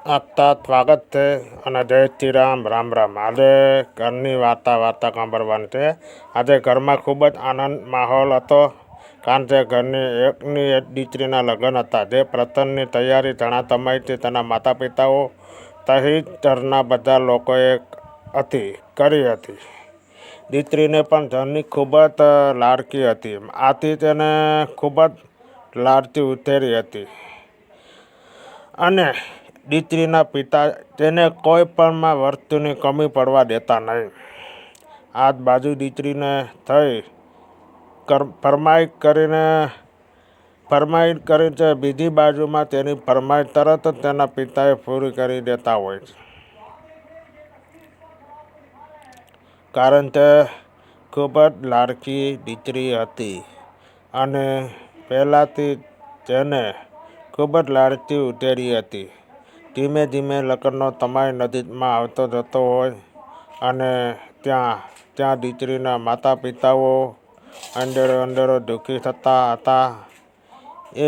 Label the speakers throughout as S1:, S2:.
S1: આપતા સ્વાગત છે અને જય શ્રી રામ રામ રામ. આજે ઘરની વાર્તા સાંભળવાની છે. આજે ઘરમાં ખૂબ જ આનંદ માહોલ હતો, કારણ કે ઘરની એકની એક દીકરીના લગ્ન હતા. જે પ્રસંગની તૈયારી ઘણા સમયથી તેના માતા પિતાઓ સહિત ઘરના બધા લોકોએ કરી હતી. દીકરીને પણ ઘરની ખૂબ જ લાડકી હતી, આથી તેને ખૂબ જ લાડથી ઉછેરી હતી અને દીકરીના પિતા તેને કોઈ પણ વસ્તુની કમી પડવા દેતા નહીં. આ બાજુ દીકરીને થઈ ફરમાઈશ કરી છે, બીજી બાજુમાં તેની ફરમાઈશ તરત જ તેના પિતાએ પૂરી કરી દેતા હોય છે, કારણ કે ખૂબ જ લાડકી દીકરી હતી અને પહેલાંથી તેને ખૂબ જ લાડથી ઉછેરી હતી. ધીમે ધીમે લગ્નનો સમય નજીકમાં આવતો જતો હોય અને ત્યાં દીકરીના માતા પિતાઓ અંદરો દુઃખી થતા હતા. એ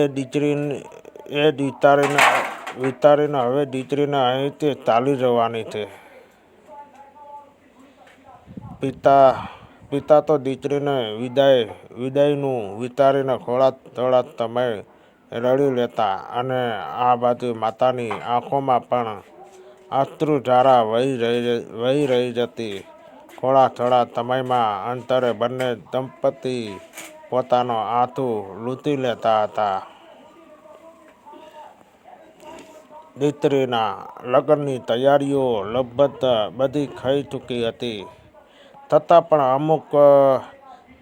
S1: વિચારીને હવે દીકરીને અહીંથી ચાલી જવાની છે. પિતા તો દીકરીને વિદાયનું વિચારીને થોડા સમય રડી લેતા અને આ બાજુ માતાની આંખોમાં પણ અશ્રુધારા વહી રહી જતી. થોડા સમયમાં અંતરે બંને દંપતી પોતાનો આંસુ લૂછી લેતા હતા. દીકરીના લગ્નની તૈયારીઓ લગભગ બધી થઈ ચૂકી હતી, છતાં પણ અમુક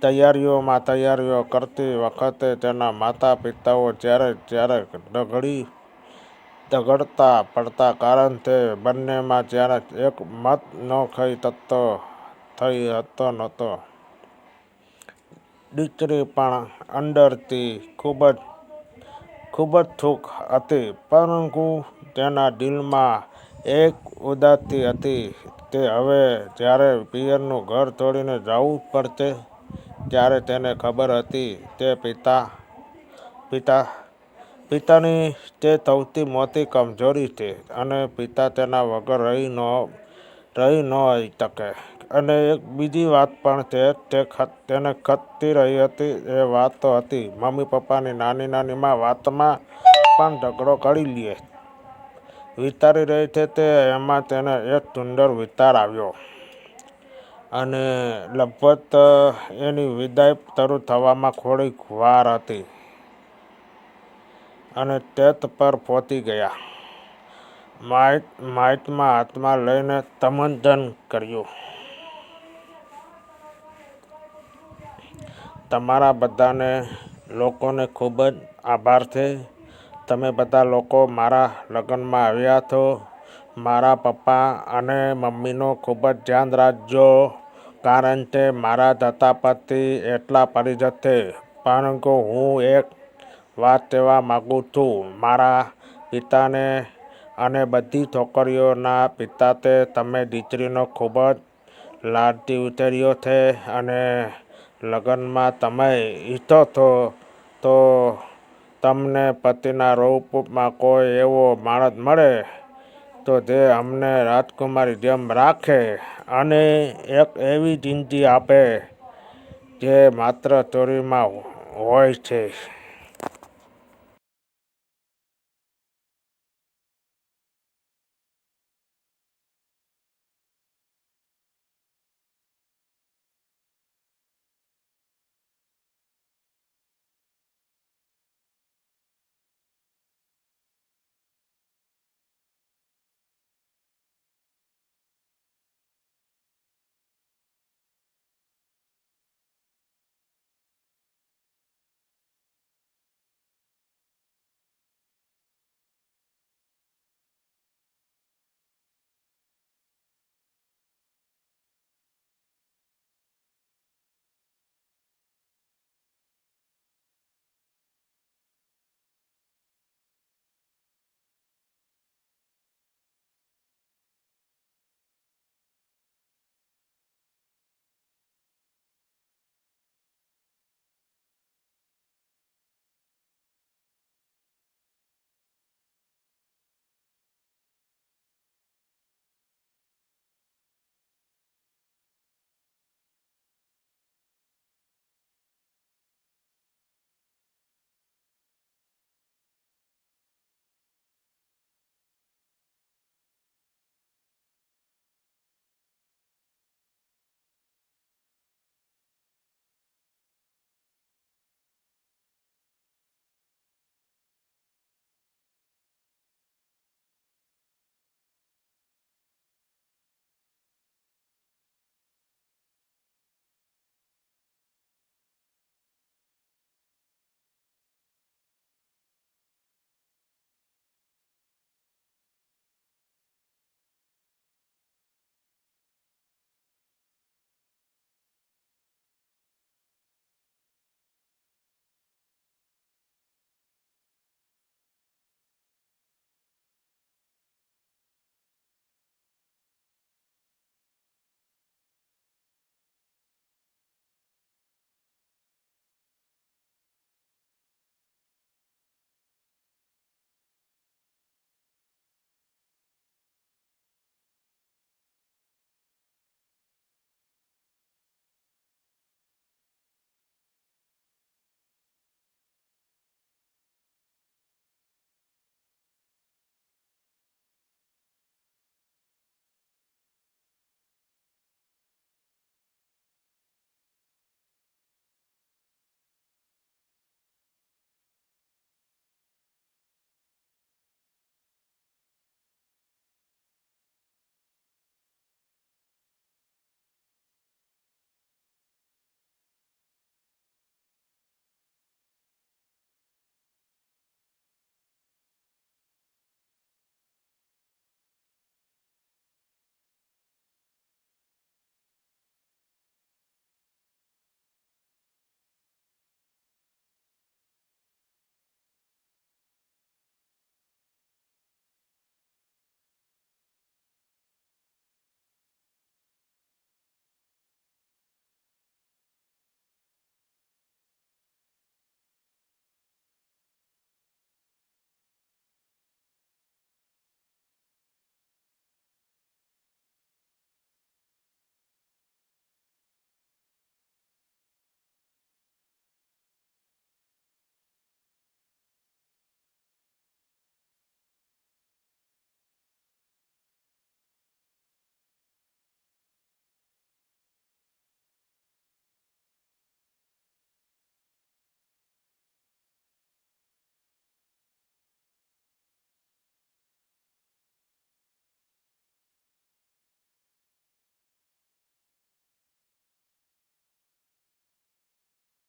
S1: તૈયારીઓ કરતી વખતે તેના માતા પિતાઓ ક્યારેક ઝઘડતા પડતા, કારણ કે બંનેમાં ક્યારેક એક મત ન થઈ શકતો નહોતો. દીકરી પણ અંદરથી ખૂબ જ ખુશ હતી, પરંતુ તેના દિલમાં એક ઉદાસી હતી કે હવે જ્યારે પિયરનું ઘર છોડીને જવું પડશે. ત્યારે તેને ખબર હતી કે પિતાની તે સૌથી મોટી કમજોરી છે અને પિતા તેના વગર રહી ન શકે. અને એક બીજી વાત પણ તેને ખટકી રહી હતી. એ વાત તો હતી મમ્મી પપ્પાની નાની વાતમાં પણ ઝઘડો કરી લે. વિચારી રહી છે કે એમાં તેને એક સુંદર વિચાર આવ્યો અને લગભગ એની વિદાય શરૂ થવામાં થોડીક વાર હતી અને સ્ટેજ પર પહોંચી ગયા. માઇકમાં હાથમાં લઈને સંબોધન કર્યું. તમારા બધા લોકોને ખૂબ જ આભાર છે. તમે બધા લોકો મારા લગ્નમાં આવ્યા છો. મારા પપ્પા અને મમ્મીનો ખૂબ જ ધ્યાન રાખજો, કારણ કે મારા જતા પછી એટલા પરિચિત છે. પરંતુ હું એક વાત કહેવા માંગુ છું. મારા પિતાને અને બધી છોકરીઓના પિતા છે. તમે દીકરીને ખૂબ જ લાડથી ઉછેર્યો છે અને લગ્નમાં તમે ઈચ્છો છો તો તમને પતિના રૂપમાં કોઈ એવો માણસ મળે તો જે અમને રાજકુમારી જેમ રાખે અને એક એવી જિંદગી આપે જે માત્ર ચોરીમાં હોય છે.